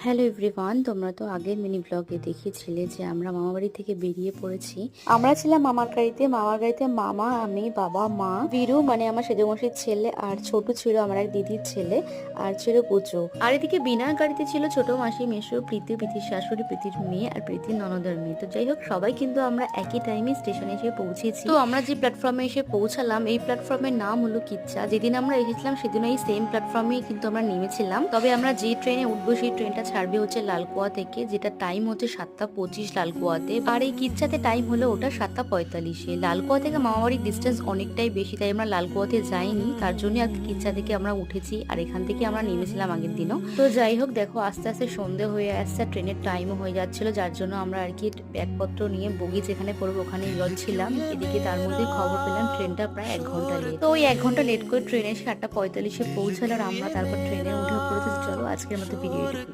Hello everyone, তোমরা তো আগের মিনি ব্লগে দেখিয়েছিলে যে আমরা মামাবাড়ি থেকে বেরিয়ে পড়েছি। আমরা ছিলাম মামার গাড়িতে মামা, আমি, বাবা, মা, বীরু মানে আমার সেজমশির ছেলে, আর ছোট ছিল আমার এক দিদির ছেলে, আর ছিল পুচু। আর এদিকে বিনার গাড়িতে ছিল ছোট মাসি, মেসো, প্রীতির শাশুড়ি, প্রীতির মেয়ে আর প্রীতির ননদের মেয়ে। তো যাই হোক, সবাই কিন্তু আমরা একই টাইমে স্টেশনে এসে পৌঁছেছি। তো আমরা যে প্ল্যাটফর্মে এসে পৌঁছালাম, এই প্ল্যাটফর্মের নাম হলো কিচ্চা। যেদিন আমরা এসেছিলাম সেদিন এই সেম প্ল্যাটফর্মে কিন্তু আমরা নেমেছিলাম। তবে আমরা যে ট্রেনে উঠবো সেই ট্রেনটা ছাড়বে হচ্ছে লালকুয়া থেকে, যেটা টাইম হচ্ছে 7:25 লালকুয়াতে। আর এই কিচ্ছাতে টাইম হলো ওটা 7:45। লালকুয়া থেকে মামাবাড়ির ডিস্টেন্স অনেকটাই বেশি, তাই আমরা লালকুয়াতে যাইনি, তার জন্য আর কিচ্ছা থেকে আমরা উঠেছি। আর এখান থেকে আমরা নেমেছিলাম আগের দিনও। তো যাই হোক, দেখো আস্তে আস্তে সন্ধে হয়ে আসছে, ট্রেনের টাইমও হয়ে যাচ্ছিল, যার জন্য আমরা আর কি ব্যাগপত্র নিয়ে বগি যেখানে পড়বো ওখানে যাচ্ছিলাম। এদিকে তার মধ্যে খবর পেলাম ট্রেনটা প্রায় 1 ঘন্টা লেট। তো ওই 1 ঘন্টা লেট করে ট্রেনে এসে 8:45 পৌঁছালো, আর আমরা তারপর ট্রেনে উঠে পড়েছি। চলো আজকের মতো ভিডিও